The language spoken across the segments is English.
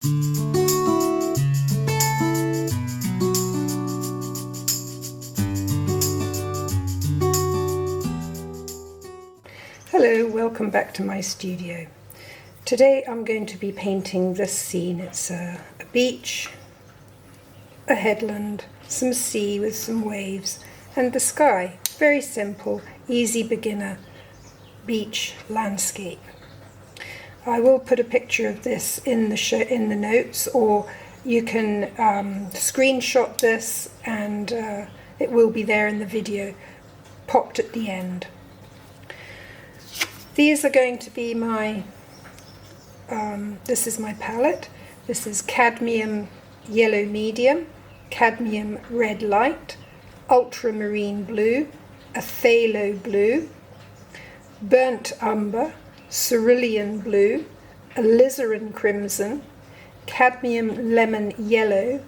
Hello, welcome back to my studio. Today I'm going to be painting this scene. It's a beach, a headland, some sea with some waves, and the sky. Very simple, easy beginner beach landscape. I will put a picture of this in the notes, or you can screenshot this and it will be there in the video, popped at the end. These are going to be my, this is my palette. This is Cadmium Yellow Medium, Cadmium Red Light, Ultramarine Blue, a Phthalo Blue, Burnt Umber, Cerulean Blue, Alizarin Crimson, Cadmium Lemon Yellow,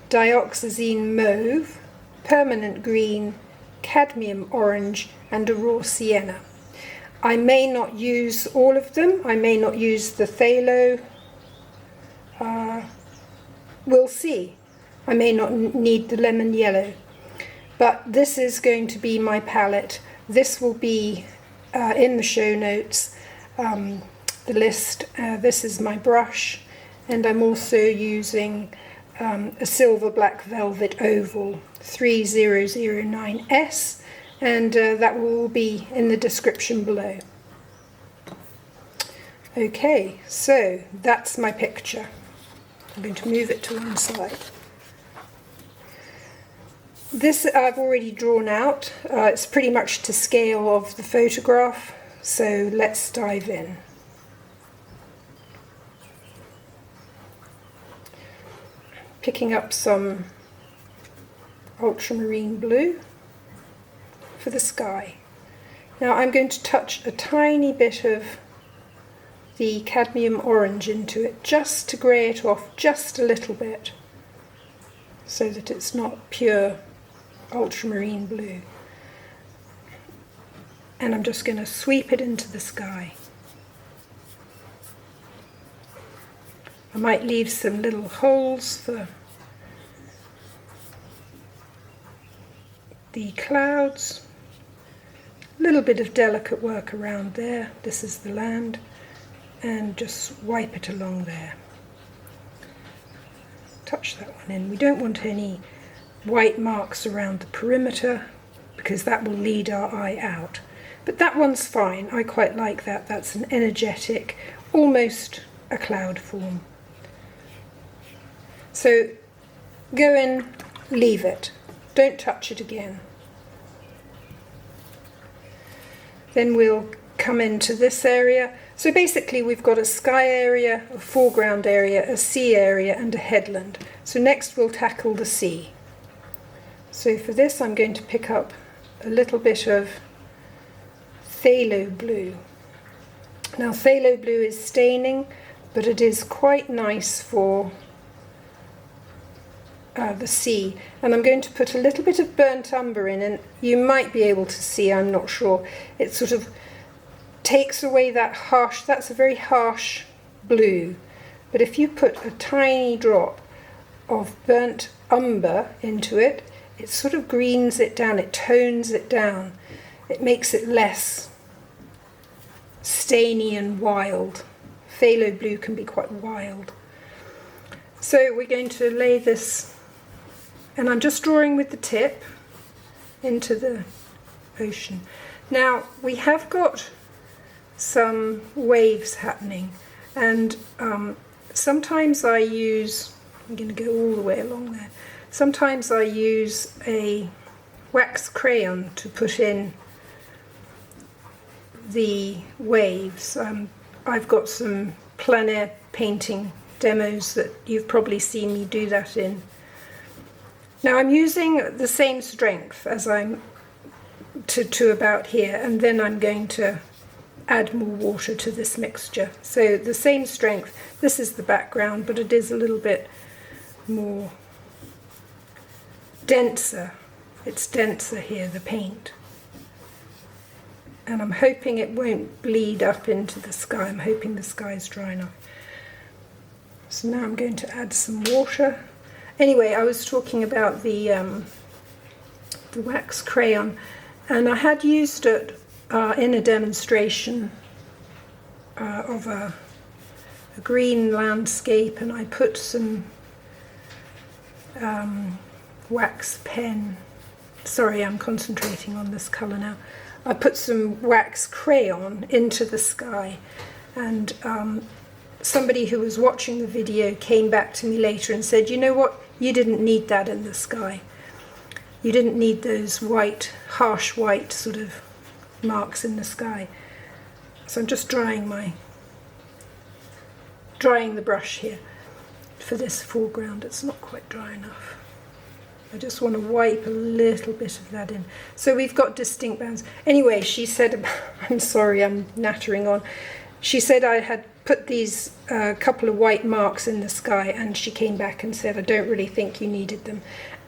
Dioxazine Mauve, Permanent Green, Cadmium Orange, and a Raw Sienna. I may not use all of them. I may not use the phthalo. We'll see. I may not need the lemon yellow. But this is going to be my palette. This will be in the show notes, the list. This is my brush, and I'm also using a silver black velvet oval 3009S, and that will be in the description below. Okay, so that's my picture. I'm going to move it to one side. This I've already drawn out. It's pretty much to scale of the photograph, so let's dive in. Picking up some ultramarine blue for the sky. Now I'm going to touch a tiny bit of the cadmium orange into it, just to grey it off just a little bit, so that it's not pure ultramarine blue. And I'm just going to sweep it into the sky. I might leave some little holes for the clouds. A little bit of delicate work around there. This is the land, and just wipe it along there. Touch that one in. We don't want any white marks around the perimeter because that will lead our eye out. But that one's fine. I quite like that. That's an energetic, almost a cloud form. So go in, leave it. Don't touch it again. Then we'll come into this area. So basically we've got a sky area, a foreground area, a sea area, and a headland. So next we'll tackle the sea. So for this I'm going to pick up a little bit of Phthalo Blue. Now Phthalo Blue is staining, but it is quite nice for the sea. And I'm going to put a little bit of Burnt Umber in, and you might be able to see, I'm not sure, it sort of takes away that harsh, that's a very harsh blue. But if you put a tiny drop of Burnt Umber into it, it sort of greens it down, it tones it down. It makes it less stainy and wild. Phthalo Blue can be quite wild. So we're going to lay this, and I'm just drawing with the tip into the ocean. Now we have got some waves happening, and sometimes I use, I'm going to go all the way along there, sometimes I use a wax crayon to put in the waves. I've got some plein air painting demos that you've probably seen me do that in. Now I'm using the same strength as I'm to about here, and then I'm going to add more water to this mixture. So the same strength. This is the background, but it is a little bit more denser. It's denser here, the paint. And I'm hoping it won't bleed up into the sky. I'm hoping the sky is dry enough. So now I'm going to add some water. Anyway, I was talking about the wax crayon, and I had used it in a demonstration of a green landscape, and I put some wax pen. Sorry, I'm concentrating on this colour now. I put some wax crayon into the sky, and somebody who was watching the video came back to me later and said, you know what, you didn't need that in the sky. You didn't need those white, harsh white sort of marks in the sky. So I'm just drying the brush here for this foreground. It's not quite dry enough. I just want to wipe a little bit of that in. So we've got distinct bands. Anyway, she said, I'm sorry, I'm nattering on. She said I had put these couple of white marks in the sky, and she came back and said, I don't really think you needed them.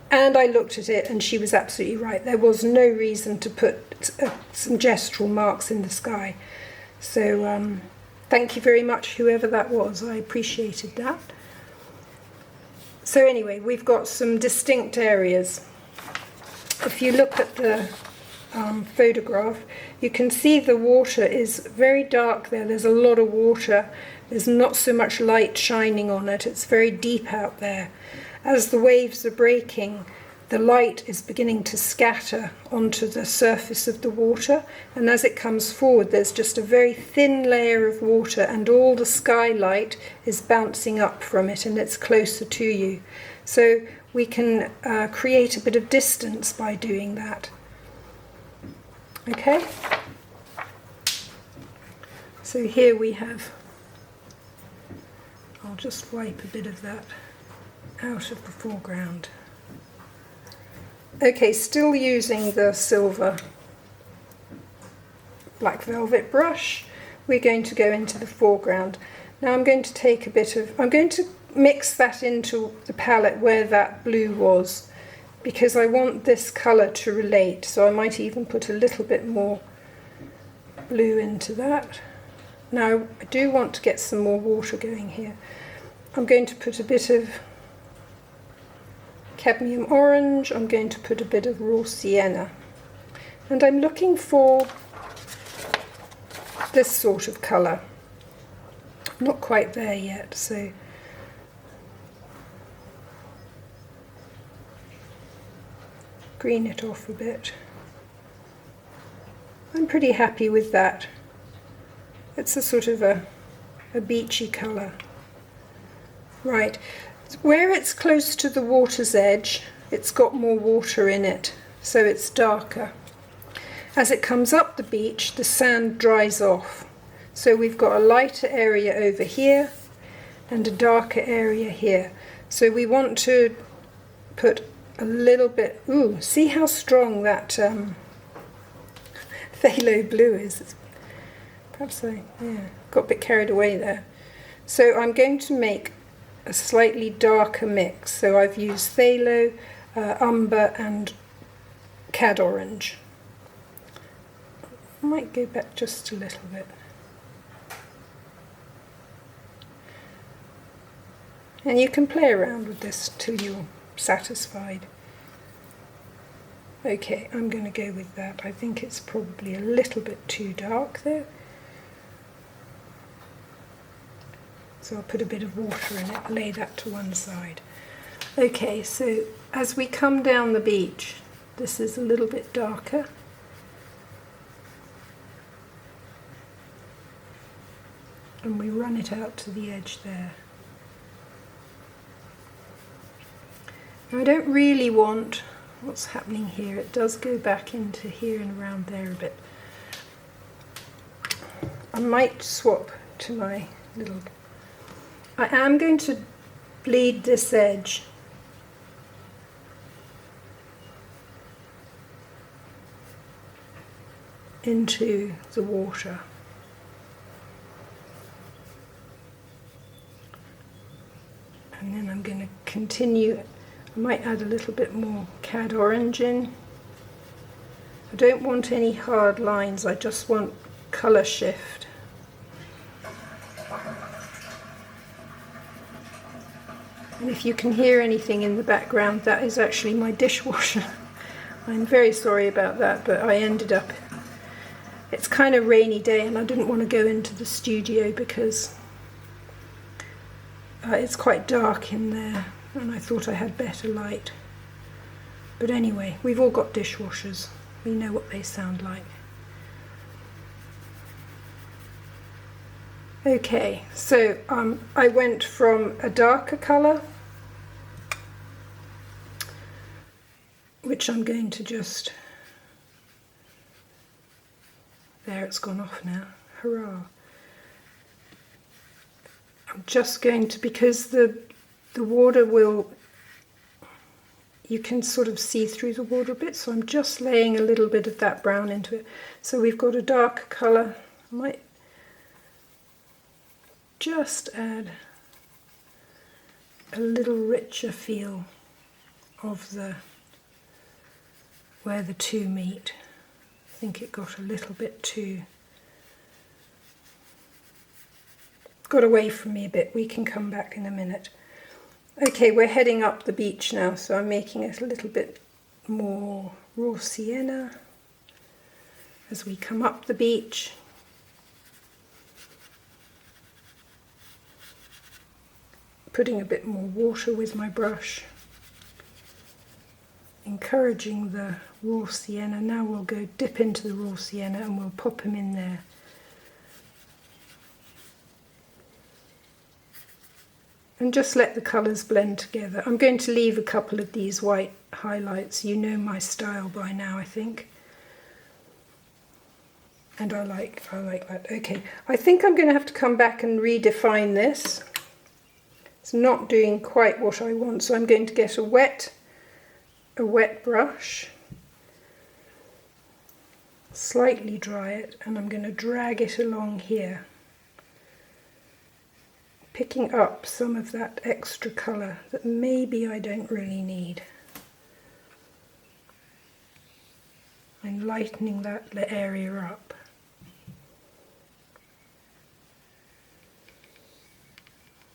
And I looked at it, and she was absolutely right. There was no reason to put some gestural marks in the sky. So thank you very much, whoever that was. I appreciated that. So anyway, we've got some distinct areas. If you look at the photograph, you can see the water is very dark there. There's a lot of water. There's not so much light shining on it. It's very deep out there. As the waves are breaking, the light is beginning to scatter onto the surface of the water, and as it comes forward there's just a very thin layer of water, and all the skylight is bouncing up from it, and it's closer to you. So we can create a bit of distance by doing that. Okay? So here we have, I'll just wipe a bit of that out of the foreground. Okay, still using the silver black velvet brush, we're going to go into the foreground. Now I'm going to take a bit of, I'm going to mix that into the palette where that blue was, because I want this colour to relate, so I might even put a little bit more blue into that. Now I do want to get some more water going here. I'm going to put a bit of Cadmium Orange, I'm going to put a bit of Raw Sienna, and I'm looking for this sort of colour. Not quite there yet, so green it off a bit. I'm pretty happy with that. It's a sort of a beachy colour. Right. Where it's close to the water's edge, it's got more water in it, so it's darker. As it comes up the beach, the sand dries off. So we've got a lighter area over here and a darker area here. So we want to put a little bit, ooh, see how strong that Phthalo Blue is. Perhaps I got a bit carried away there. So I'm going to make a slightly darker mix. So I've used Phthalo, Umber and Cad Orange. I might go back just a little bit. And you can play around with this till you're satisfied. Okay, I'm going to go with that. I think it's probably a little bit too dark there. So I'll put a bit of water in it, lay that to one side. Okay, so as we come down the beach, this is a little bit darker. And we run it out to the edge there. Now I don't really want what's happening here. It does go back into here and around there a bit. I might swap to my little... I am going to bleed this edge into the water. And then I'm going to continue. I might add a little bit more Cad Orange in. I don't want any hard lines, I just want colour shift. And if you can hear anything in the background, that is actually my dishwasher. I'm very sorry about that, but I ended up, it's kind of rainy day and I didn't want to go into the studio because it's quite dark in there and I thought I had better light. But anyway, we've all got dishwashers. We know what they sound like. Okay, so I went from a darker colour, which I'm going to just, there, it's gone off now, hurrah. I'm just going to, because the water will, you can sort of see through the water a bit, so I'm just laying a little bit of that brown into it. So we've got a darker colour. I might just add a little richer feel of the where the two meet. I think it got a little bit too, got away from me a bit. We can come back in a minute. Okay, we're heading up the beach now, so I'm making it a little bit more raw sienna as we come up the beach. Putting a bit more water with my brush, encouraging the raw sienna. Now we'll go dip into the raw sienna and we'll pop them in there. And just let the colours blend together. I'm going to leave a couple of these white highlights. You know my style by now, I think. And I like that. Okay, I think I'm going to have to come back and redefine this. It's not doing quite what I want, so I'm going to get a wet brush, slightly dry it, and I'm going to drag it along here, picking up some of that extra colour that maybe I don't really need, and lightening that area up.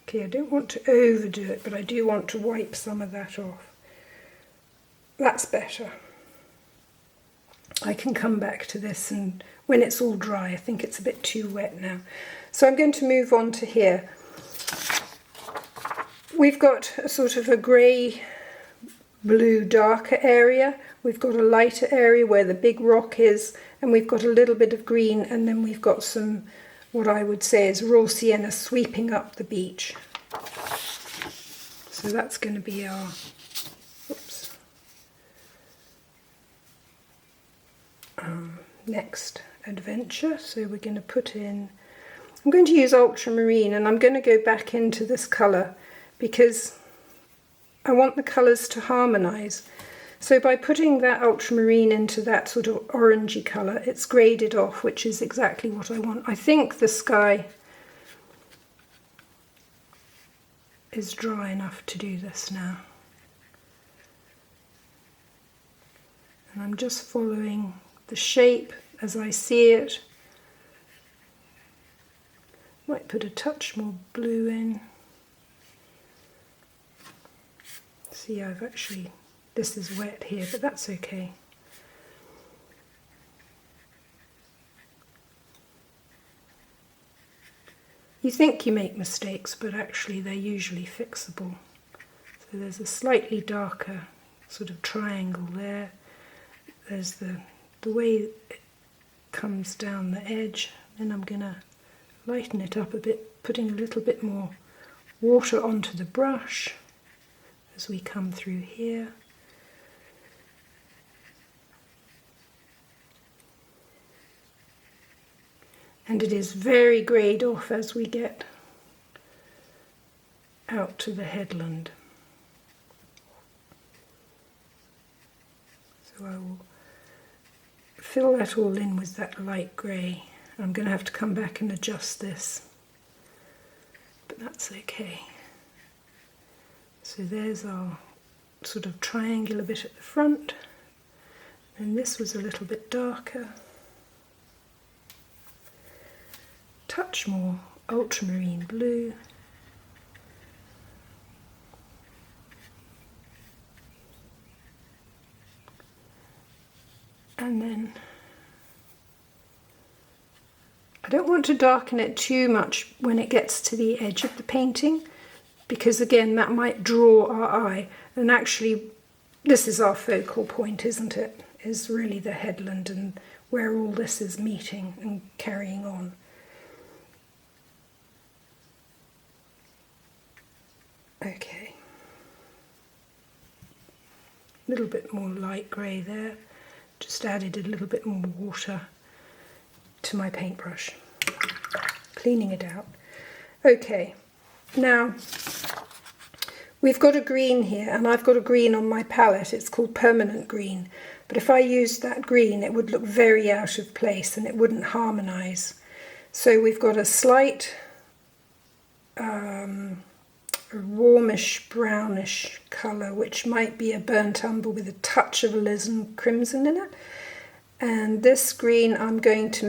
Okay, I don't want to overdo it, but I do want to wipe some of that off. That's better. I can come back to this and when it's all dry. I think it's a bit too wet now. So I'm going to move on to here. We've got a sort of a grey blue darker area. We've got a lighter area where the big rock is, and we've got a little bit of green, and then we've got some, what I would say is raw sienna sweeping up the beach. So that's going to be our, oops, next adventure. So we're going to put in, I'm going to use ultramarine, and I'm going to go back into this colour because I want the colours to harmonise. So by putting that ultramarine into that sort of orangey colour, it's graded off, which is exactly what I want. I think the sky is dry enough to do this now. And I'm just following the shape as I see it. Might put a touch more blue in. See, I've actually, this is wet here, but that's okay. You think you make mistakes, but actually they're usually fixable. So there's a slightly darker sort of triangle there. There's the way it comes down the edge. Then I'm going to lighten it up a bit, putting a little bit more water onto the brush as we come through here. And it is very greyed off as we get out to the headland. So I will fill that all in with that light grey. I'm going to have to come back and adjust this, but that's okay. So there's our sort of triangular bit at the front, and this was a little bit darker. Touch more ultramarine blue. And then I don't want to darken it too much when it gets to the edge of the painting, because again that might draw our eye, and actually this is our focal point, isn't it? Is really the headland and where all this is meeting and carrying on. Okay, a little bit more light grey there, just added a little bit more water to my paintbrush, cleaning it out. Okay, now we've got a green here, and I've got a green on my palette. It's called Permanent Green, but if I used that green it would look very out of place and it wouldn't harmonise. So we've got a slight warmish brownish colour, which might be a burnt umber with a touch of alizarin crimson in it. And this green I'm going to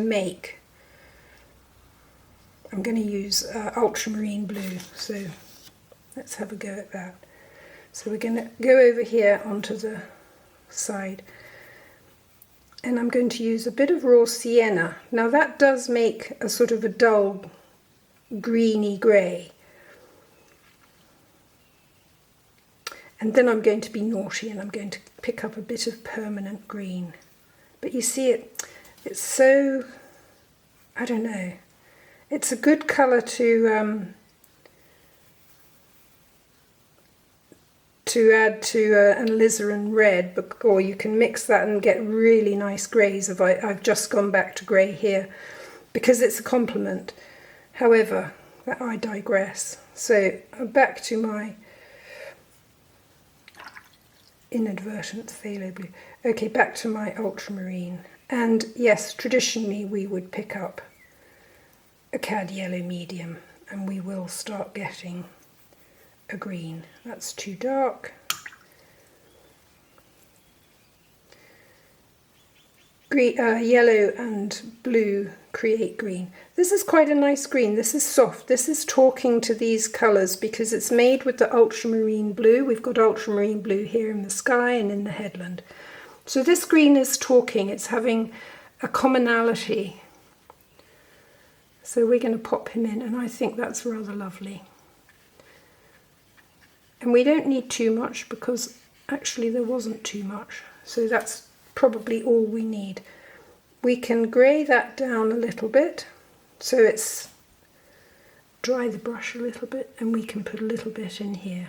use Ultramarine Blue, so let's have a go at that. So we're going to go over here onto the side, and I'm going to use a bit of Raw Sienna. Now that does make a sort of a dull greeny grey. And then I'm going to be naughty and I'm going to pick up a bit of Permanent Green. But you see it's so, I don't know, it's a good colour to add to an Alizarin Red, or you can mix that and get really nice greys. I've just gone back to grey here because it's a complement. However, I digress. So back to my inadvertent Phthalo Blue. Okay, back to my ultramarine. And yes, traditionally we would pick up a cad yellow medium and we will start getting a green. That's too dark. Yellow and blue create green. This is quite a nice green. This is soft. This is talking to these colours because it's made with the ultramarine blue. We've got ultramarine blue here in the sky and in the headland. So this green is talking. It's having a commonality. So we're going to pop him in, and I think that's rather lovely. And we don't need too much because actually there wasn't too much. So that's probably all we need. We can grey that down a little bit so it's dry the brush a little bit, and we can put a little bit in here.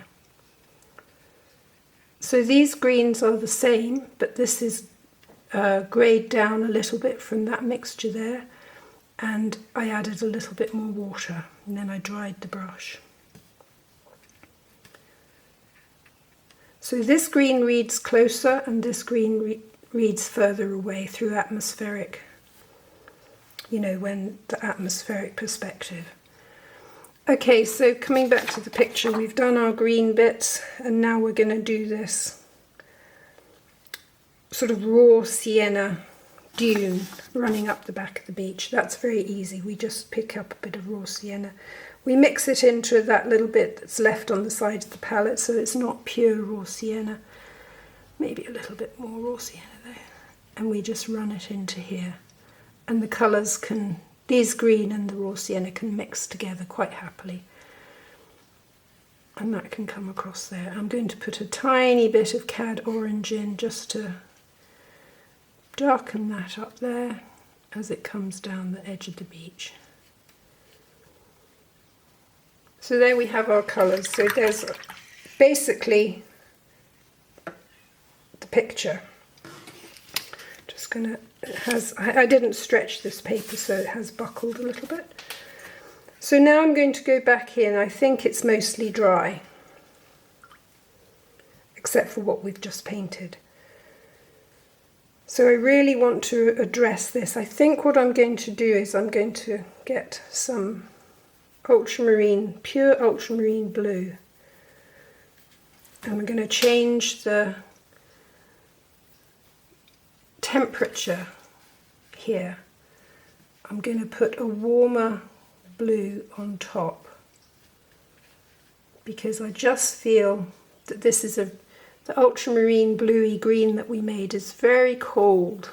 So these greens are the same, but this is greyed down a little bit from that mixture there, and I added a little bit more water and then I dried the brush. So this green reads closer and this green reads further away through atmospheric, you know, when the atmospheric perspective. Okay, so coming back to the picture, we've done our green bits, and now we're going to do this sort of raw sienna dune running up the back of the beach. That's very easy. We just pick up a bit of raw sienna. We mix it into that little bit that's left on the side of the palette, so it's not pure raw sienna. Maybe a little bit more raw sienna there. And we just run it into here. And the colours can, these green and the raw sienna can mix together quite happily. And that can come across there. I'm going to put a tiny bit of cad orange in just to darken that up there as it comes down the edge of the beach. So there we have our colours. So there's basically the picture. Just gonna, it has, I didn't stretch this paper, so it has buckled a little bit. So now I'm going to go back in. I think it's mostly dry, except for what we've just painted. So I really want to address this. I think what I'm going to do is I'm going to get some ultramarine, pure ultramarine blue. And we're going to change the temperature here. I'm going to put a warmer blue on top because I just feel that this is the ultramarine bluey green that we made is very cold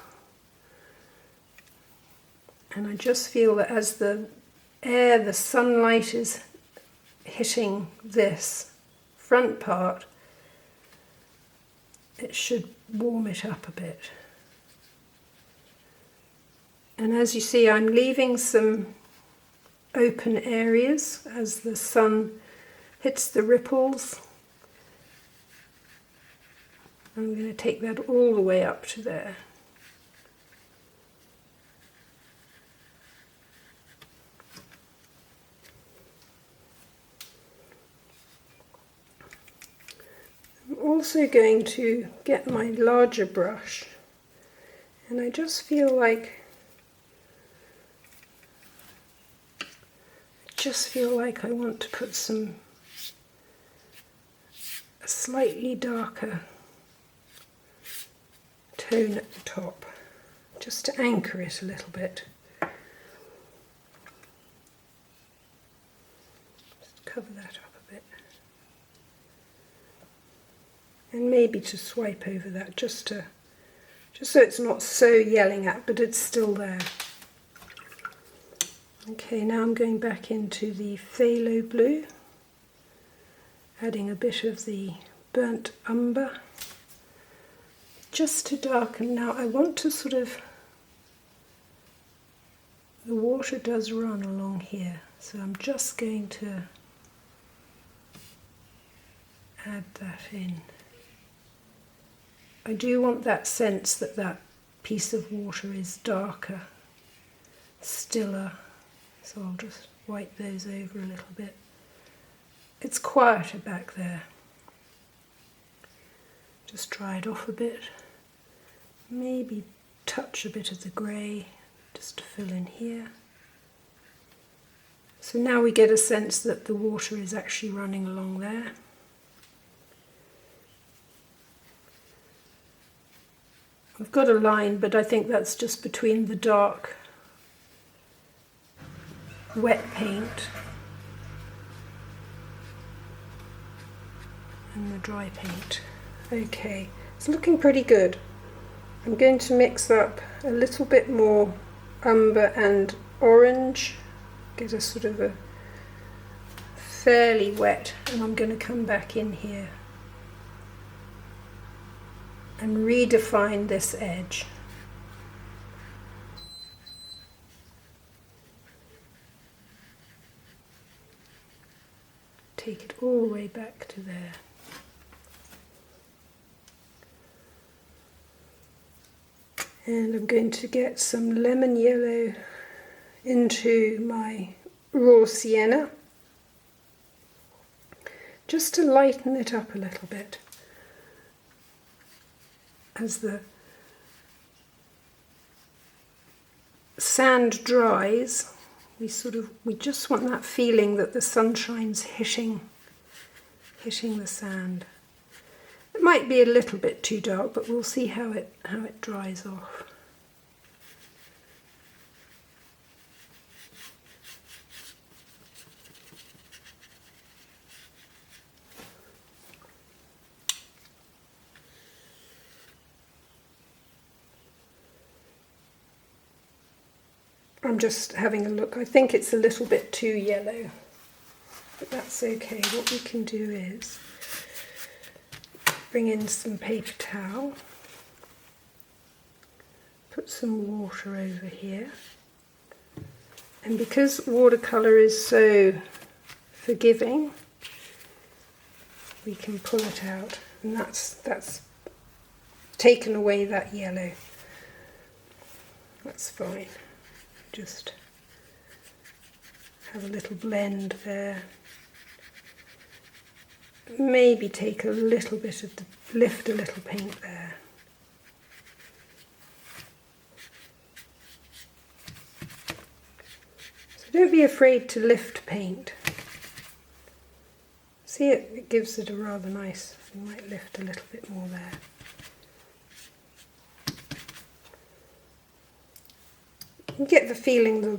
And I just feel that as the sunlight is hitting this front part, it should warm it up a bit. And as you see, I'm leaving some open areas as the sun hits the ripples. I'm going to take that all the way up to there. I'm also going to get my larger brush, and I just feel like I want to put a slightly darker tone at the top, just to anchor it a little bit. Just cover that up a bit. And maybe to swipe over that just so it's not so yelling at, but it's still there. Okay, now I'm going back into the Phthalo Blue, adding a bit of the Burnt Umber, just to darken. Now I want to the water does run along here, so I'm just going to add that in. I do want that sense that that piece of water is darker, stiller. So I'll just wipe those over a little bit. It's quieter back there. Just dry it off a bit. Maybe touch a bit of the grey just to fill in here. So now we get a sense that the water is actually running along there. I've got a line, but I think that's just between the dark wet paint and the dry paint. Okay, it's looking pretty good. I'm going to mix up a little bit more umber and orange, get a sort of a fairly wet, and I'm going to come back in here and redefine this edge. Take it all the way back to there. And I'm going to get some lemon yellow into my Raw Sienna, just to lighten it up a little bit. As the sand dries, we just want that feeling that the sunshine's hitting the sand. It might be a little bit too dark, but we'll see how it dries off. I'm just having a look. I think it's a little bit too yellow, but that's okay. What we can do is bring in some paper towel, put some water over here, and because watercolour is so forgiving, we can pull it out, and that's taken away that yellow. That's fine. Just have a little blend there. Maybe take a little bit of lift a little paint there. So don't be afraid to lift paint. See, it gives it a rather nice, you might lift a little bit more there. You get the feeling the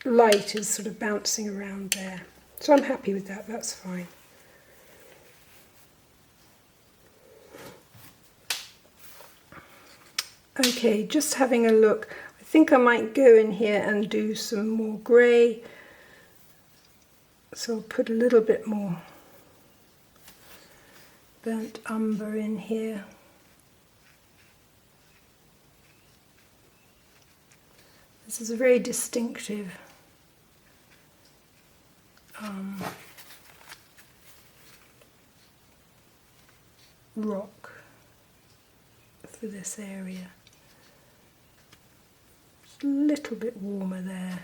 light is sort of bouncing around there. So I'm happy with that, that's fine. Okay, just having a look. I think I might go in here and do some more grey, so I'll put a little bit more burnt umber in here. This is a very distinctive rock for this area. It's a little bit warmer there.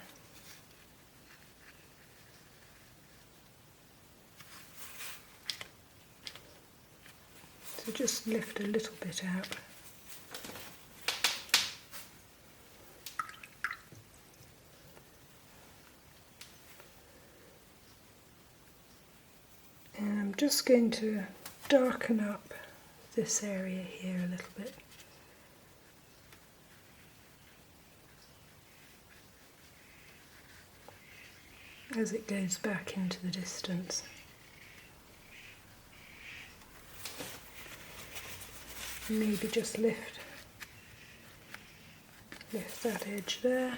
So just lift a little bit out. And I'm just going to darken up this area here a little bit. As it goes back into the distance. Maybe just lift that edge there.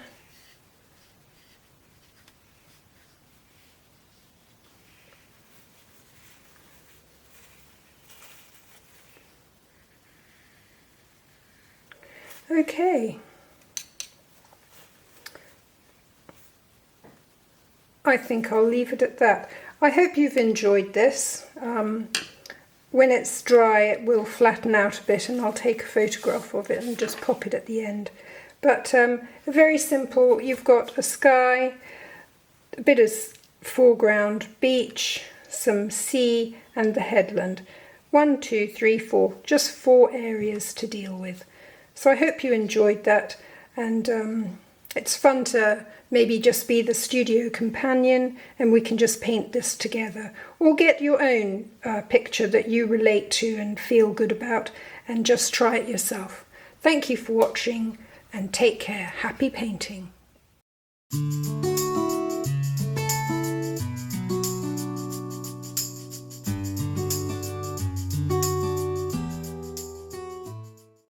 Okay. I think I'll leave it at that. I hope you've enjoyed this. When it's dry, it will flatten out a bit and I'll take a photograph of it and just pop it at the end. But very simple. You've got a sky, a bit of foreground, beach, some sea and the headland. 1, 2, 3, 4, just 4 areas to deal with. So I hope you enjoyed that, and it's fun to maybe just be the studio companion and we can just paint this together, or get your own picture that you relate to and feel good about and just try it yourself. Thank you for watching and take care. Happy painting.